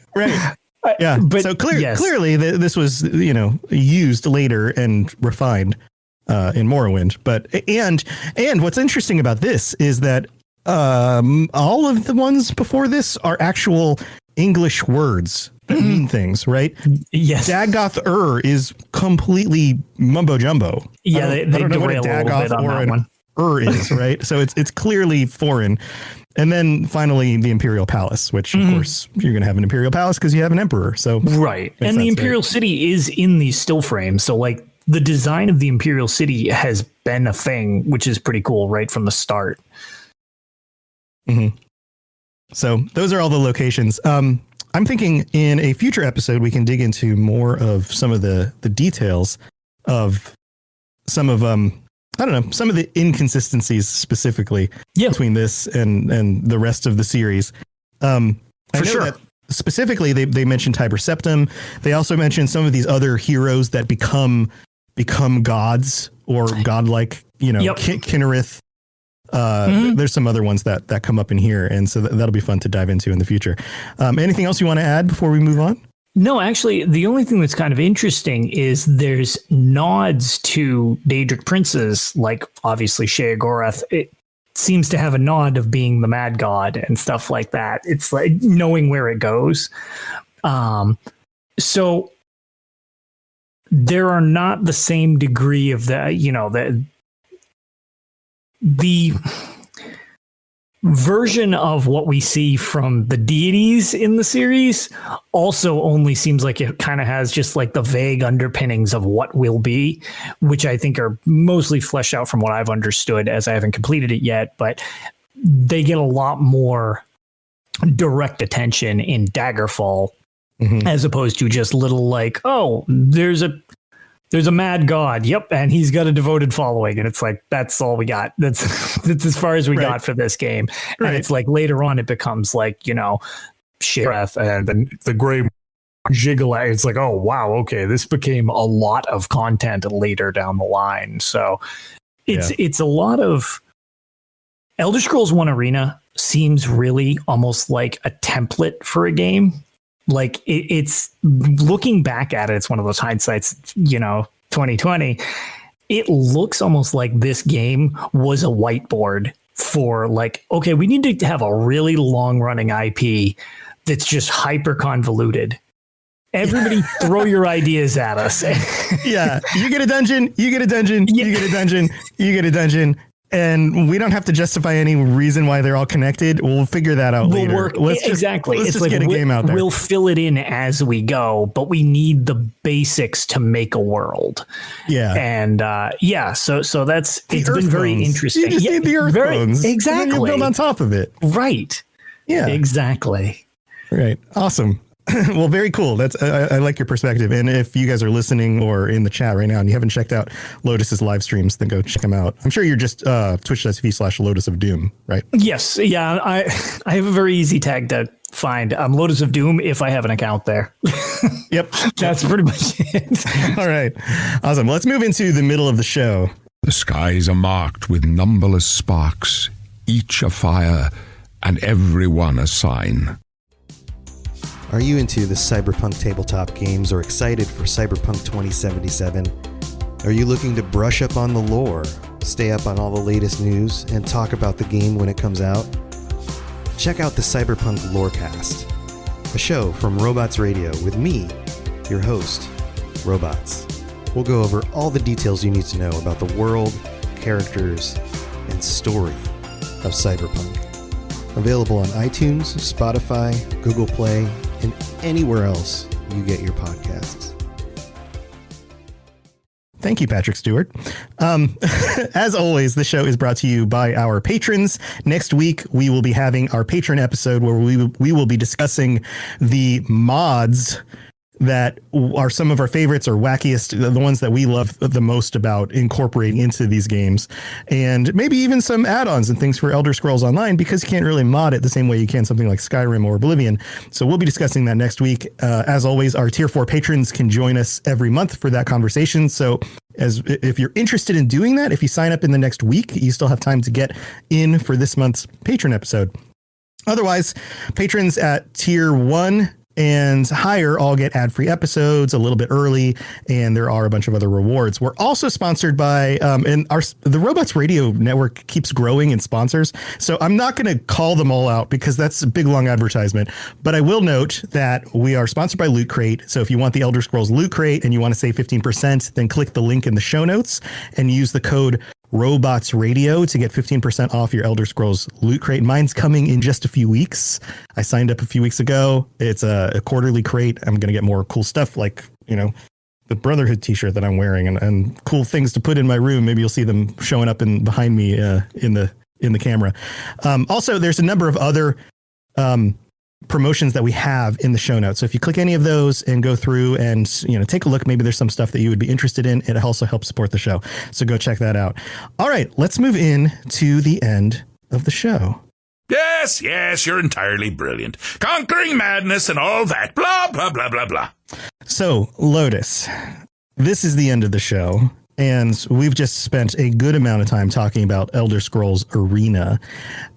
Yeah. But so clearly this was, used later and refined in Morrowind. But and what's interesting about this is that all of the ones before this are actual English words that mean things, right? Yes. Dagoth is completely mumbo jumbo. Yeah, they don't know what a Dagoth or an is, right? So it's clearly foreign. And then finally the Imperial Palace, which of course you're going to have an Imperial Palace because you have an emperor. So right. And the Imperial City is in these still frames. So like the design of the Imperial City has been a thing, which is pretty cool right from the start. Mm-hmm. So those are all the locations. I'm thinking in a future episode, we can dig into more of some of the details of some of, some of the inconsistencies specifically between this and the rest of the series. For sure. That specifically, they mentioned Tiber Septim. They also mentioned some of these other heroes that become gods or godlike, Kinnereth. There's some other ones that come up in here. And so that'll be fun to dive into in the future. Anything else you want to add before we move on? No, actually, the only thing that's kind of interesting is there's nods to Daedric princes, like obviously Sheogorath. It seems to have a nod of being the mad god and stuff like that. It's like knowing where it goes. So there are not the same degree of the version of what we see from the deities in the series also only seems like it kind of has just like the vague underpinnings of what will be, which I think are mostly fleshed out from what I've understood, as I haven't completed it yet, but they get a lot more direct attention in Daggerfall as opposed to just little like, oh, there's a mad god. Yep. And he's got a devoted following. And it's like, that's all we got. That's as far as we got for this game. Right. And it's like later on, it becomes like, Shireth and the Grey Jiggle. It's like, oh, wow. Okay. This became a lot of content later down the line. So it's a lot of Elder Scrolls 1 Arena seems really almost like a template for a game. Like it's looking back at it, it's one of those hindsights, 2020. It looks almost like this game was a whiteboard for like, okay, we need to have a really long running IP that's just hyper convoluted. Everybody throw your ideas at us. Yeah. You get a dungeon, you get a dungeon, you get a dungeon, you get a dungeon. And we don't have to justify any reason why they're all connected. We'll figure that out later. Let's just get a game out there. We'll fill it in as we go, but we need the basics to make a world. Yeah. And so it's been very interesting. You just need the earth bones. Exactly. And then you build on top of it. Right. Yeah. Exactly. Right. Awesome. Well, very cool. I like your perspective. And if you guys are listening or in the chat right now and you haven't checked out Lotus's live streams, then go check them out. I'm sure you're just twitch.tv/Lotus of Doom, right? Yes. Yeah. I have a very easy tag to find. Lotus of Doom if I have an account there. Yep. That's pretty much it. All right. Awesome. Let's move into the middle of the show. The skies are marked with numberless sparks, each a fire and every one a sign. Are you into the cyberpunk tabletop games or excited for Cyberpunk 2077? Are you looking to brush up on the lore, stay up on all the latest news, and talk about the game when it comes out? Check out the Cyberpunk Lorecast, a show from Robots Radio with me, your host, Robots. We'll go over all the details you need to know about the world, characters, and story of Cyberpunk. Available on iTunes, Spotify, Google Play, and anywhere else you get your podcasts. Thank you, Patrick Stewart. As always, the show is brought to you by our patrons. Next week, we will be having our patron episode where we will be discussing the mods that are some of our favorites or wackiest, the ones that we love the most about incorporating into these games, and maybe even some add-ons and things for Elder Scrolls Online, because you can't really mod it the same way you can something like Skyrim or Oblivion. So we'll be discussing that next week. As always, our tier 4 patrons can join us every month for that conversation. So if you're interested in doing that, if you sign up in the next week, you still have time to get in for this month's patron episode. Otherwise, patrons at tier 1 and higher all get ad-free episodes a little bit early, and there are a bunch of other rewards. We're also sponsored by the Robots Radio Network keeps growing in sponsors, so I'm not going to call them all out because that's a big long advertisement, but I will note that we are sponsored by Loot Crate. So if you want the Elder Scrolls Loot Crate and you want to save 15%, then click the link in the show notes and use the code Robots Radio to get 15% off your Elder Scrolls Loot Crate. Mine's coming in just a few weeks. I signed up a few weeks ago. It's a quarterly crate. I'm going to get more cool stuff like, the Brotherhood t-shirt that I'm wearing and cool things to put in my room. Maybe you'll see them showing up behind me in the camera. Also, there's a number of other promotions that we have in the show notes. So if you click any of those and go through and take a look, maybe there's some stuff that you would be interested in. It also helps support the show. So go check that out. All right, let's move in to the end of the show. Yes, you're entirely brilliant. Conquering madness and all that. Blah, blah, blah, blah, blah. So, Lotus, this is the end of the show. And we've just spent a good amount of time talking about Elder Scrolls Arena.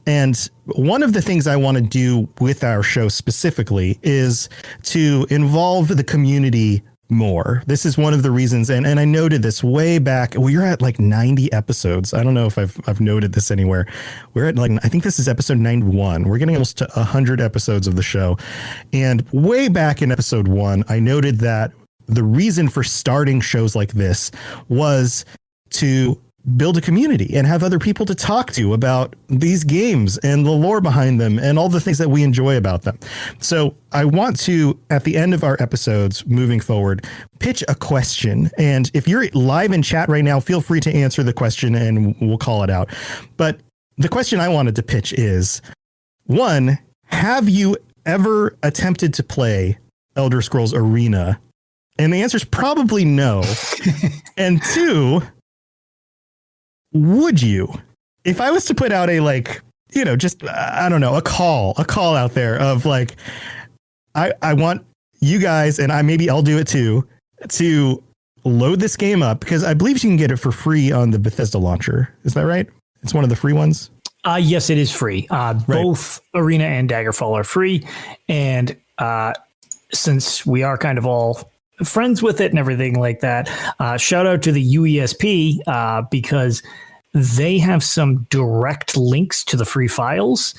And one of the things I want to do with our show specifically is to involve the community more. This is one of the reasons, and I noted this way back. We're at like 90 episodes. I don't know if I've noted this anywhere. We're at I think this is episode 91. We're getting almost to 100 episodes of the show. And way back in episode 1, I noted that the reason for starting shows like this was to build a community and have other people to talk to about these games and the lore behind them and all the things that we enjoy about them. So I want to, at the end of our episodes moving forward, pitch a question. And if you're live in chat right now, feel free to answer the question and we'll call it out. But the question I wanted to pitch is, 1, have you ever attempted to play Elder Scrolls Arena? And the answer is probably no. And 2, would you? If I was to put out a a call out there of I want you guys, and maybe I'll do it too, to load this game up, because I believe you can get it for free on the Bethesda launcher. Is that right? It's one of the free ones. Yes, it is free. Both Arena and Daggerfall are free. And since we are kind of all friends with it and everything like that, shout out to the UESP because they have some direct links to the free files,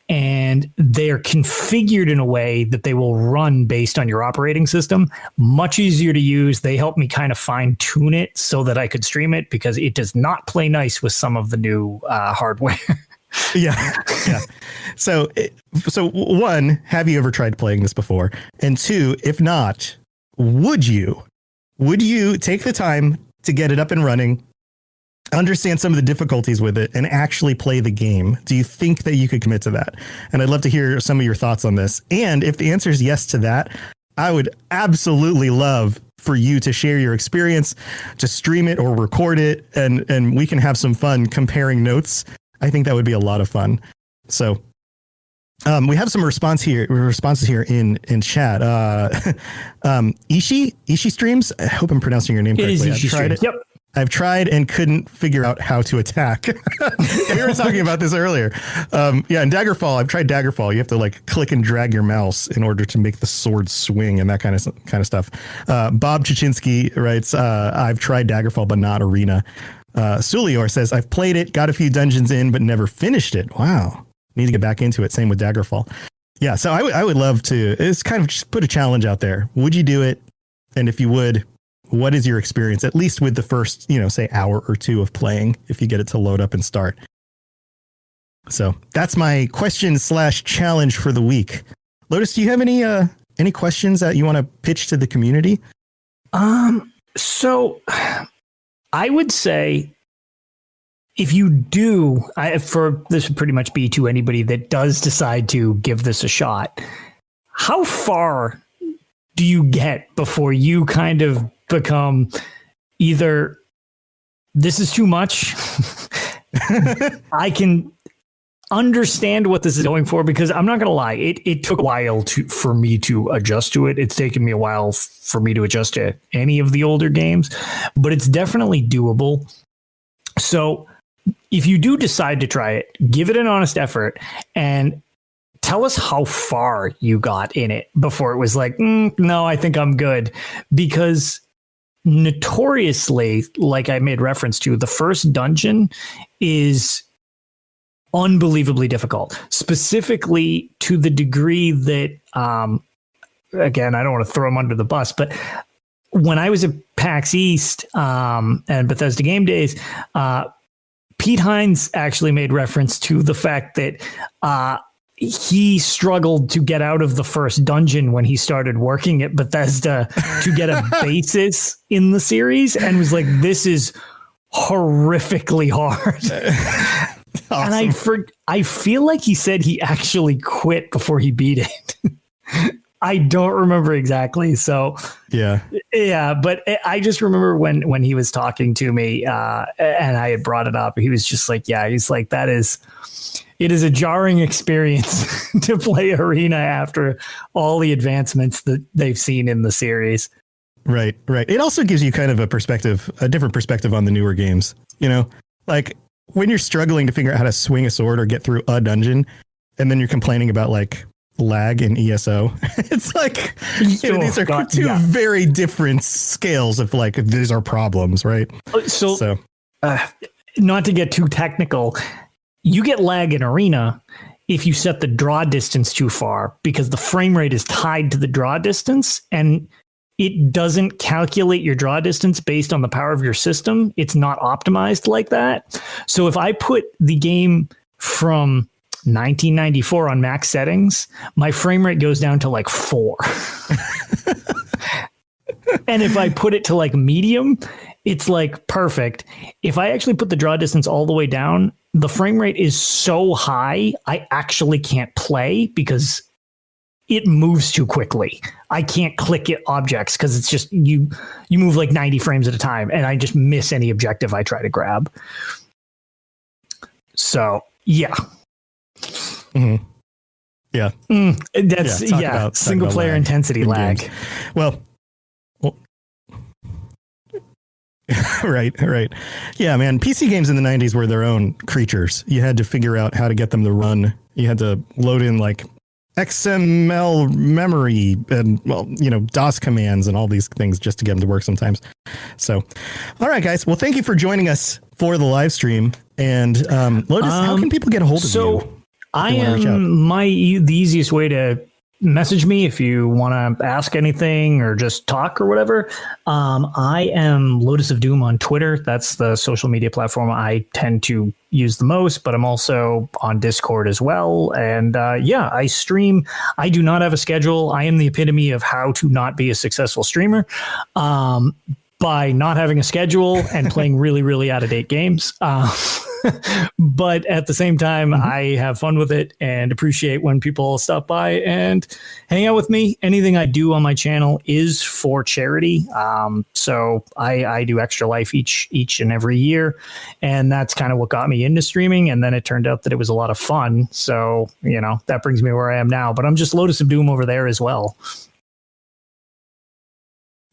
and they are configured in a way that they will run based on your operating system. Much easier to use. They helped me kind of fine tune it so that I could stream it, because it does not play nice with some of the new hardware. Yeah. So 1, have you ever tried playing this before? And 2, if not, would you take the time to get it up and running, understand some of the difficulties with it, and actually play the game? Do you think that you could commit to that? And I'd love to hear some of your thoughts on this. And if the answer is yes to that, I would absolutely love for you to share your experience, to stream it or record it, and we can have some fun comparing notes. I think that would be a lot of fun. So we have some responses here in chat. Ishi Streams. I hope I'm pronouncing your name correctly. It is Ishi Streams. Yep. I've tried and couldn't figure out how to attack. We were talking about this earlier. In Daggerfall, I've tried Daggerfall. You have to click and drag your mouse in order to make the sword swing and that kind of stuff. Bob Chichinsky writes, I've tried Daggerfall, but not Arena. Sulior says, I've played it, got a few dungeons in, but never finished it. Wow. Need to get back into it. Same with Daggerfall. Yeah. So I would love to, it's kind of just put a challenge out there. Would you do it? And if you would, what is your experience, at least with the first, say hour or 2 of playing, if you get it to load up and start? So that's my question/challenge for the week. Lotus, do you have any questions that you want to pitch to the community? So I would say if you do, for this would pretty much be to anybody that does decide to give this a shot, how far do you get before you kind of become either this is too much, I can understand what this is going for, because I'm not going to lie, it took a while for me to adjust to it. It's taken me a while for me to adjust to any of the older games, but it's definitely doable. So if you do decide to try it, give it an honest effort and tell us how far you got in it before it was like, no, I think I'm good. Because notoriously, like I made reference to, the first dungeon is unbelievably difficult, specifically to the degree that, again, I don't want to throw them under the bus, but when I was at PAX East and Bethesda Game Days, Pete Hines actually made reference to the fact that he struggled to get out of the first dungeon when he started working at Bethesda to get a basis in the series, and was like, this is horrifically hard. Awesome. And I feel like he said he actually quit before he beat it. I don't remember exactly. So yeah, but I just remember when he was talking to me and I had brought it up, he was just like, yeah, he's like, it is a jarring experience to play Arena after all the advancements that they've seen in the series. Right. It also gives you kind of a different perspective on the newer games. You know, like when you're struggling to figure out how to swing a sword or get through a dungeon, and then you're complaining about like lag in ESO. It's like, these are two very different scales of like, these are problems, right? So not to get too technical, you get lag in Arena if you set the draw distance too far, because the frame rate is tied to the draw distance and it doesn't calculate your draw distance based on the power of your system. It's not optimized like that. So if I put the game from 1994 on max settings, my frame rate goes down to like 4. And if I put it to like medium, it's like perfect. If I actually put the draw distance all the way down, the frame rate is so high, I actually can't play because it moves too quickly. I can't click it objects because it's just you move like 90 frames at a time, and I just miss any objective I try to grab. So yeah. Mm-hmm. Yeah. That's single player lag intensity in lag. Games. Well, right. Yeah, man. PC games in the 90s were their own creatures. You had to figure out how to get them to run. You had to load in like XML memory and, well, DOS commands and all these things just to get them to work sometimes. So, all right, guys. Well, thank you for joining us for the live stream. And Lotus, how can people get a hold of you? I am the easiest way to message me if you want to ask anything or just talk or whatever. I am Lotus of Doom on Twitter. That's the social media platform I tend to use the most, but I'm also on Discord as well. And I stream. I do not have a schedule. I am the epitome of how to not be a successful streamer. By not having a schedule and playing really, really out-of-date games. But at the same time, I have fun with it and appreciate when people stop by and hang out with me. Anything I do on my channel is for charity. So I do Extra Life each and every year. And that's kind of what got me into streaming. And then it turned out that it was a lot of fun. So, that brings me where I am now. But I'm just Lotus of Doom over there as well.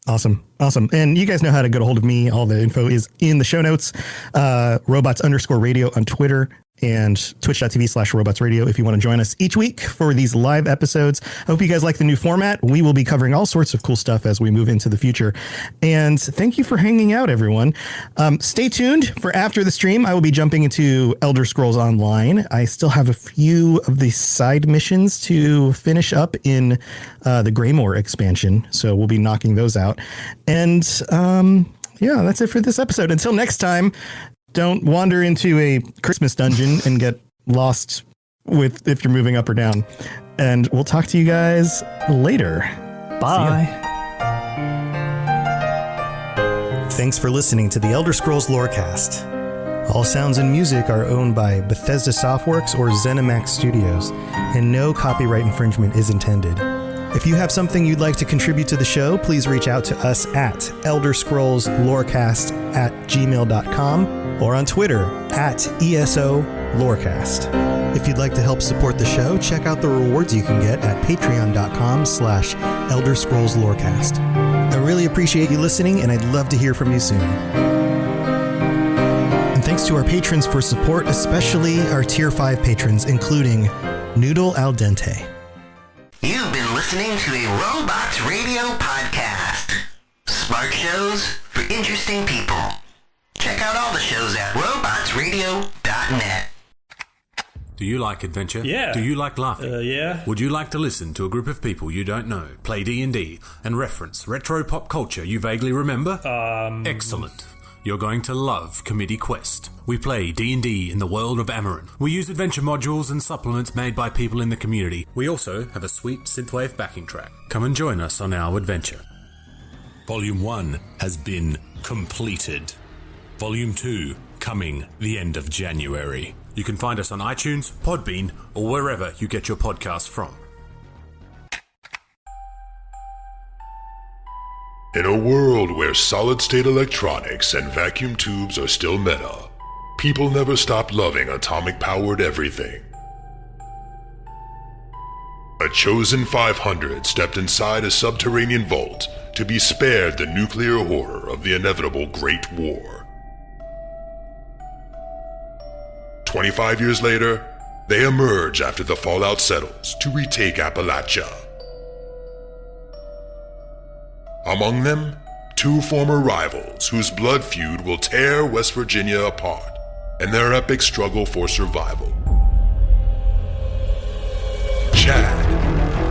Awesome. And you guys know how to get a hold of me. All the info is in the show notes. Robots_radio on Twitter and twitch.tv/robotsradio if you want to join us each week for these live episodes. I hope you guys like the new format. We will be covering all sorts of cool stuff as we move into the future. And thank you for hanging out, everyone. Stay tuned for after the stream. I will be jumping into Elder Scrolls Online. I still have a few of the side missions to finish up in the Greymore expansion. So we'll be knocking those out. And that's it for this episode. Until next time, don't wander into a Christmas dungeon and get lost if you're moving up or down. And we'll talk to you guys later. Bye. Thanks for listening to the Elder Scrolls Lorecast. All sounds and music are owned by Bethesda Softworks or ZeniMax Studios, and no copyright infringement is intended. If you have something you'd like to contribute to the show, please reach out to us at elderscrollslorecast@gmail.com or on Twitter @ESOLorecast. If you'd like to help support the show, check out the rewards you can get at patreon.com/elderscrollslorecast. I really appreciate you listening, and I'd love to hear from you soon. And thanks to our patrons for support, especially our Tier 5 patrons, including Noodle Al Dente. You've been listening to a Robots Radio podcast. Smart shows for interesting people. Check out all the shows at robotsradio.net. Do you like adventure? Yeah. Do you like laughing? Yeah. Would you like to listen to a group of people you don't know play D&D and reference retro pop culture you vaguely remember? Excellent. You're going to love Committee Quest. We play D&D in the world of Amarin. We use adventure modules and supplements made by people in the community. We also have a sweet synthwave backing track. Come and join us on our adventure. Volume 1 has been completed. Volume 2 coming the end of January. You can find us on iTunes, Podbean, or wherever you get your podcasts from. In a world where solid-state electronics and vacuum tubes are still meta, people never stop loving atomic-powered everything. A chosen 500 stepped inside a subterranean vault to be spared the nuclear horror of the inevitable Great War. 25 years later, they emerge after the fallout settles to retake Appalachia. Among them, two former rivals whose blood feud will tear West Virginia apart in their epic struggle for survival. Chad,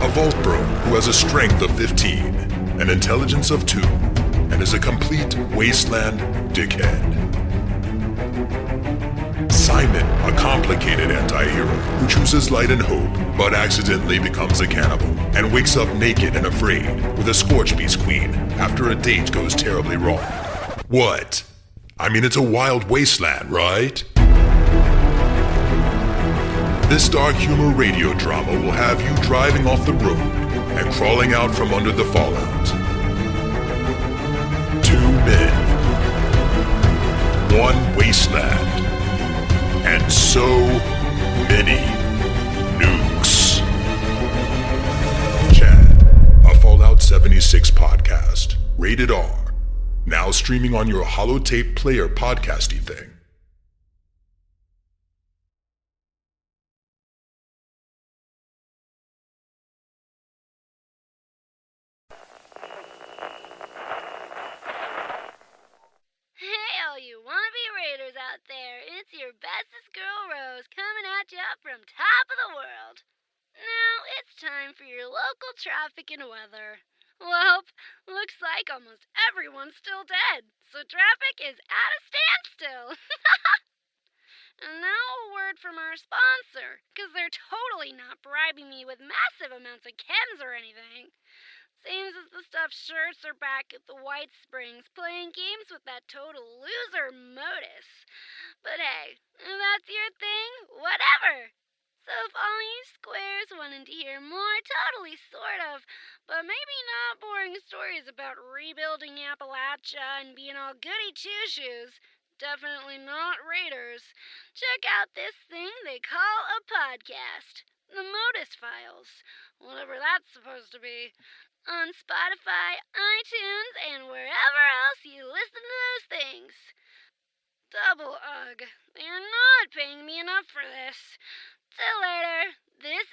a vault bro who has a strength of 15, an intelligence of 2, and is a complete wasteland dickhead. Simon, a complicated anti-hero who chooses light and hope, but accidentally becomes a cannibal, and wakes up naked and afraid with a Scorch Beast queen after a date goes terribly wrong. What? I mean, it's a wild wasteland, right? This dark humor radio drama will have you driving off the road and crawling out from under the fallout. 2 men, 1 wasteland, and so many nukes. Chad, a Fallout 76 podcast. Rated R. Now streaming on your holotape player podcasty thing. Hey, all you wannabe raiders out there, it's your bestest girl Rose coming at ya from top of the world. Now, it's time for your local traffic and weather. Well, looks like almost everyone's still dead, so traffic is at a standstill. And now a word from our sponsor, because they're totally not bribing me with massive amounts of chems or anything. Seems as the stuffed shirts are back at the White Springs playing games with that total loser Lotus. But hey, if that's your thing, whatever. So if all you squares wanted to hear more totally sort of, but maybe not boring stories about rebuilding Appalachia and being all goody two-shoes, definitely not raiders, check out this thing they call a podcast. The Lotus Files. Whatever that's supposed to be. On Spotify, iTunes, and wherever else you listen to those things. Double ugh. They are not paying me enough for this. Till later, this